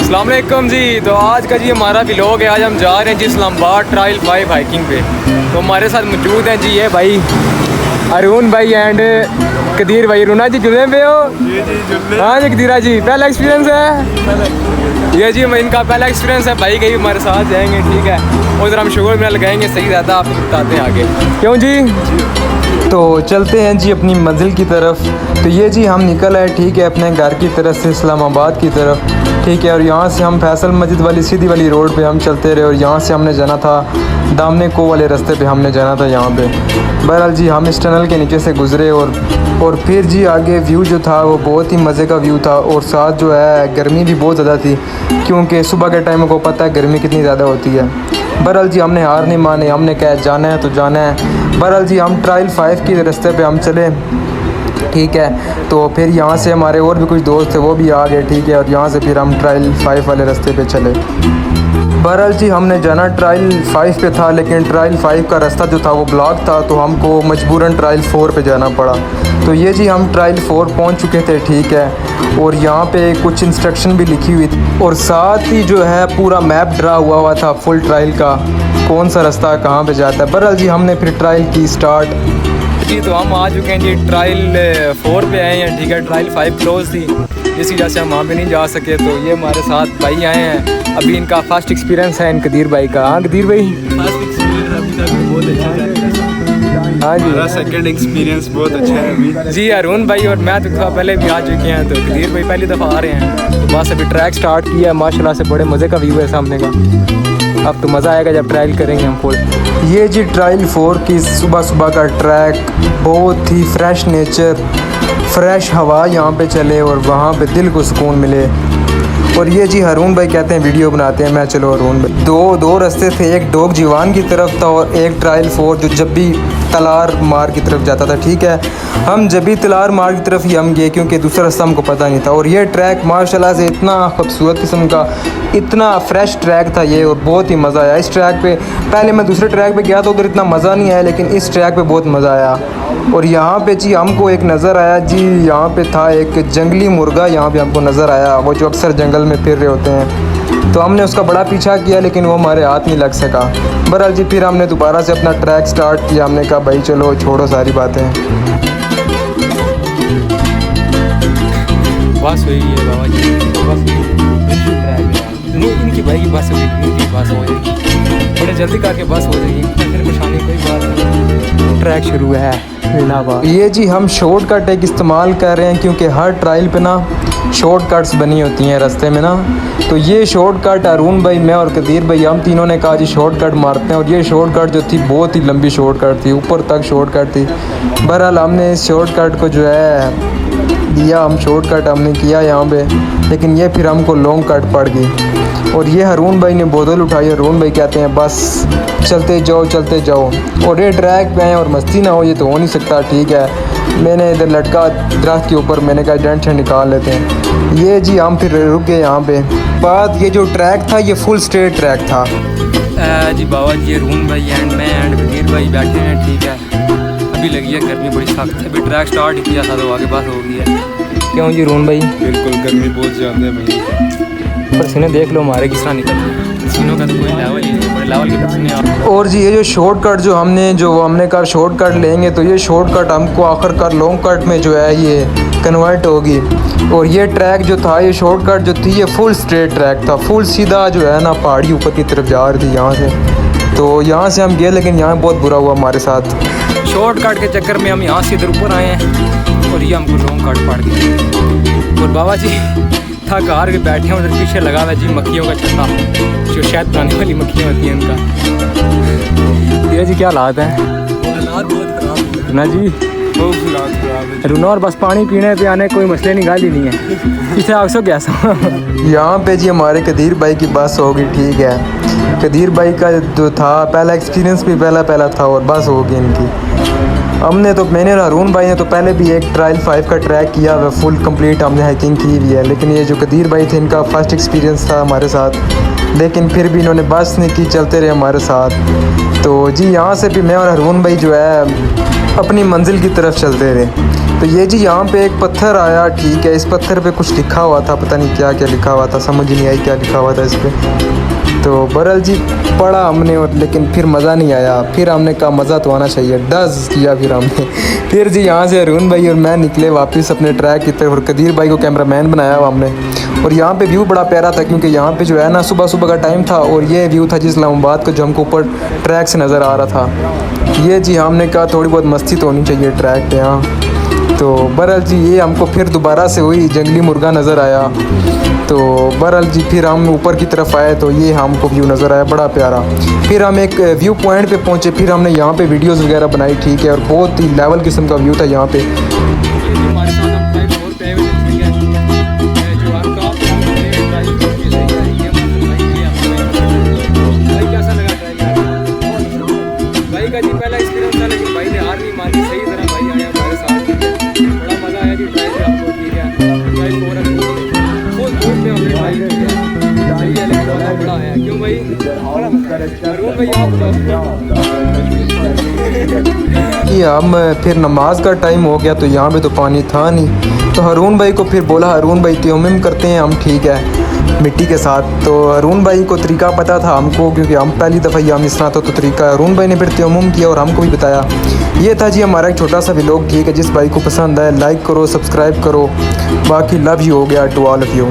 अस्सलाम वालेकुम जी। तो आज का जी हमारा व्लॉग है। आज हम जा रहे हैं जी इस्लामाबाद ट्रायल 5 हाइकिंग पे। तो हमारे साथ मौजूद हैं जी ये भाई अरुण भाई एंड कदीर भाई। रुना जी जुड़े पे हो? हाँ जी कदीरा जी, पहला एक्सपीरियंस है ये जी, इनका पहला एक्सपीरियंस है। भाई कहीं हमारे साथ जाएंगे, ठीक है। उधर हम शुगर में लगाएंगे, सही ज़्यादा आपको बताते हैं आगे, क्यों जी। तो चलते हैं जी अपनी मंजिल की तरफ। तो ये जी हम निकल आए, ठीक है, अपने घर की तरफ से इस्लामाबाद की तरफ, ठीक है। और यहाँ से हम फैसल मस्जिद वाली सीधी वाली रोड पे हम चलते रहे और यहाँ से हमने जाना था दामने को वाले रास्ते पे हमने जाना था यहाँ पे। बहरहाल जी हम इस टनल के नीचे से गुज़रे और फिर जी आगे व्यू जो था वो बहुत ही मज़े का व्यू था। और साथ जो है गर्मी भी बहुत ज़्यादा थी, क्योंकि सुबह के टाइम को पता है गर्मी कितनी ज़्यादा होती है। बहरहाल जी हमने हार नहीं माने, हमने कहा जाना है तो जाना है। बहरहाल जी हम ट्रायल 5 के रास्ते पे हम चले, ठीक है। तो फिर यहाँ से हमारे और भी कुछ दोस्त थे, वो भी आ गए, ठीक है। और यहाँ से फिर हम ट्रायल 5 वाले रास्ते पे चले। बहरहाल जी हमने जाना ट्रायल 5 पे था, लेकिन ट्रायल 5 का रास्ता जो था वो ब्लॉक था, तो हमको मजबूरन ट्रायल 4 पे जाना पड़ा। तो ये जी हम ट्रायल 4 पहुँच चुके थे, ठीक है। और यहाँ पे कुछ इंस्ट्रक्शन भी लिखी हुई थी और साथ ही जो है पूरा मैप ड्रा हुआ था फुल ट्रायल का, कौन सा रास्ता कहाँ पे जाता है। बहरहाल जी हमने फिर ट्रायल की स्टार्ट जी। तो हम आ चुके हैं जी ट्रायल 4 पे आए हैं, ठीक है। ट्रायल 5 क्लोज थी, इसी वजह से हम वहाँ पे नहीं जा सके। तो ये हमारे साथ भाई आए हैं, अभी इनका फर्स्ट एक्सपीरियंस है इन कदीर भाई का। हाँ कदीर भाई, फर्स्ट एक्सपीरियंस अभी तक बहुत अच्छा है। हाँ जी, मेरा सेकंड एक्सपीरियंस बहुत अच्छा है अभी जी। अरुण भाई और मैं तो पहले भी आ चुके हैं, तो कदीर भाई पहली दफ़ा आ रहे हैं। तो बस अभी ट्रैक स्टार्ट किया है, माशाल्लाह से बड़े मज़े का व्यू है सामने का। अब तो मज़ा आएगा जब ट्रायल करेंगे हम फुल। ये जी ट्रायल 4 की सुबह सुबह का ट्रैक, बहुत ही फ्रेश नेचर, फ्रेश हवा यहाँ पे चले और वहाँ पे दिल को सुकून मिले। और ये जी हरून भाई कहते हैं वीडियो बनाते हैं, मैं चलो हरून भाई। दो रास्ते थे, एक डोग जीवान की तरफ था और एक ट्रायल 4 जो जब भी तलार मार की तरफ जाता था, ठीक है। हम जब भी तलार मार की तरफ ही हम गए, क्योंकि दूसरा रास्ता हमको पता नहीं था। और ये ट्रैक माशाल्लाह से इतना खूबसूरत किस्म का, इतना फ्रेश ट्रैक था ये, और बहुत ही मज़ा आया इस ट्रैक पे। पहले मैं दूसरे ट्रैक पे गया तो उधर इतना मज़ा नहीं आया, लेकिन इस ट्रैक पे बहुत मज़ा आया। और यहाँ पे जी हमको एक नज़र आया जी, यहाँ पे था एक जंगली मुर्गा, यहाँ पे हमको नज़र आया, वो जो अक्सर जंगल में फिर रहे होते हैं। तो हमने उसका बड़ा पीछा किया, लेकिन वो हमारे हाथ नहीं लग सका। बहरहाल जी फिर हमने दोबारा से अपना ट्रैक स्टार्ट किया। हमने कहा भाई चलो छोड़ो सारी बातें, बस हुई है बाबा जी, बस इनकी भाई की बस हुई, इनकी बस हो जाएगी, बड़े जल्दी करके बस हो जाएगी, फिर परेशानी कोई बात नहीं। ट्रैक शुरू है इलाहाबाद। ये जी हम शॉर्टकट एक इस्तेमाल कर रहे हैं, क्योंकि हर ट्रायल पे ना शॉर्टकट्स बनी होती हैं रास्ते में ना। तो ये शॉर्टकट अरुण भाई, मैं और कदीर भाई, हम तीनों ने कहा जी शॉर्टकट मारते हैं। और ये शॉर्टकट जो थी बहुत ही लंबी शॉर्टकट थी, ऊपर तक शॉर्टकट थी। बहरहाल हमने इस शॉर्टकट को जो है दिया, हम शॉर्टकट हमने किया यहाँ पे, लेकिन ये फिर हमको लॉन्ग कट पड़ गई। और ये हरून भाई ने बोतल उठाई, हरून भाई कहते हैं बस चलते जाओ चलते जाओ। और ये ट्रैक पे आए और मस्ती ना हो, ये तो हो नहीं सकता, ठीक है। मैंने इधर लटका दरख्त के ऊपर, मैंने कहा डेंट से निकाल लेते हैं। ये जी हम फिर रुक गए यहाँ पे। बाद ये जो ट्रैक था ये फुल स्ट्रेट ट्रैक था जी। बाबा जी अरुण भाई एंड मैं एंड कदीर भाई बैठे हैं, ठीक है। अभी लगी है गर्मी बड़ी सख्त है, अभी ट्रैक स्टार्ट ही किया था तो आगे बात हो गई है, क्यों जी अरुण भाई? बिल्कुल गर्मी बहुत ज़्यादा है भाई, पसीने देख लो हमारे किस तरह निकल रहे हैं, पसीनों का तो कोई लेवल ही नहीं, बड़े लेवल के पसीने। और जी ये जो शॉर्टकट जो हमने कहा शॉर्टकट लेंगे, तो ये शॉर्टकट हमको आखिरकार लॉन्ग कट में जो है ये कन्वर्ट होगी। और ये ट्रैक जो था, ये शॉर्टकट जो थी, ये फुल स्ट्रेट ट्रैक था, फुल सीधा जो है ना पहाड़ी ऊपर की तरफ जा रही थी यहाँ से। तो यहाँ से हम गए, लेकिन यहाँ बहुत बुरा हुआ हमारे साथ। शॉर्टकट के चक्कर में हम यहाँ से इधर ऊपर आए हैं और ये हमको लॉन्ग कट पड़ गया। और बाबा जी थक हार के बैठे हैं, उधर पीछे लगा हुआ जी मक्खियों का छत्ता, जो शहद बनाने वाली मक्खियाँ होती हैं उनका। धीरे जी क्या हालात हैं? हालात बहुत ख़राब है ना जी, बहुत हालात ख़राब है। रुना और बस पानी पीने पे आने कोई मसले नहीं, गाली नहीं है इसे आगसो कैसा। यहाँ पे जी हमारे कदीर भाई की बस होगी, ठीक है। कदीर भाई का जो था पहला एक्सपीरियंस भी पहला था और बस होगी इनकी। हमने तो, मैंने और अरुण भाई ने तो पहले भी एक ट्रायल 5 का ट्रैक किया हुआ, फुल कंप्लीट हमने हाइकिंग की हुई है। लेकिन ये जो कदीर भाई थे, इनका फर्स्ट एक्सपीरियंस था हमारे साथ, लेकिन फिर भी इन्होंने बस नहीं की, चलते रहे हमारे साथ। तो जी यहाँ से भी मैं और अरुण भाई जो है अपनी मंजिल की तरफ चलते रहे। तो ये जी यहाँ पे एक पत्थर आया, ठीक है, इस पत्थर पे कुछ लिखा हुआ था, पता नहीं क्या क्या लिखा हुआ था, समझ नहीं आई क्या लिखा हुआ था इस पर। तो बहरहाल जी पढ़ा हमने, और लेकिन फिर मज़ा नहीं आया। फिर हमने कहा मज़ा तो आना चाहिए, डज किया फिर हमने। फिर जी यहाँ से अरुण भाई और मैं निकले वापस अपने ट्रैक की तरफ, और कदीर भाई को कैमरामैन बनाया हुआ हमने। और यहाँ पे व्यू बड़ा प्यारा था, क्योंकि यहाँ पे जो है ना सुबह सुबह का टाइम था, और ये व्यू था जी इस्लामाबाद का, जो हमको ऊपर ट्रैक से नज़र आ रहा था। ये जी हमने कहा थोड़ी बहुत मस्ती तो होनी चाहिए ट्रैक पे यहाँ। तो बहरहाल जी ये हमको फिर दोबारा से वही जंगली मुर्गा नज़र आया। तो बहरहाल जी फिर हम ऊपर की तरफ आए, तो ये हमको व्यू नज़र आया बड़ा प्यारा। फिर हम एक व्यू पॉइंट पे पहुँचे, फिर हमने यहाँ पे वीडियोज़ वगैरह बनाई, ठीक है, और बहुत ही लेवल किस्म का व्यू था यहाँ पे। हमारे साथ हम ड्राइव और पे हुए थे, ठीक है, जो आपका ड्राइव करके सही है, ये भाई कैसा लगा ड्राइव? भाई का जी पहला एक्सपीरियंस था, लेकिन भाई ने हार नहीं मानी, सही तरह भाई आया हमारे साथ, बड़ा मज़ा आया जी ड्राइव आपको, ठीक है, ड्राइव हो रहा है बहुत दूर पे हमने ड्राइव किया, सही है, लेकिन मज़ा बड़ा आया। क्यों भाई? अरुण भाई कि हम फिर नमाज का टाइम हो गया, तो यहाँ पे तो पानी था नहीं। तो हरून भाई को फिर बोला, हरून भाई तयम्मुम करते हैं हम, ठीक है, मिट्टी के साथ। तो हरून भाई को तरीका पता था हमको, क्योंकि हम पहली दफ़ा ही हम इस तरह तो तरीका हरून भाई ने फिर तयम्मुम किया और हमको भी बताया। ये था जी हमारा एक छोटा सा व्लॉग, ठीक है, जिस भाई को पसंद आए लाइक करो, सब्सक्राइब करो, बाकी लव यू हो गया टू ऑल ऑफ़ यू।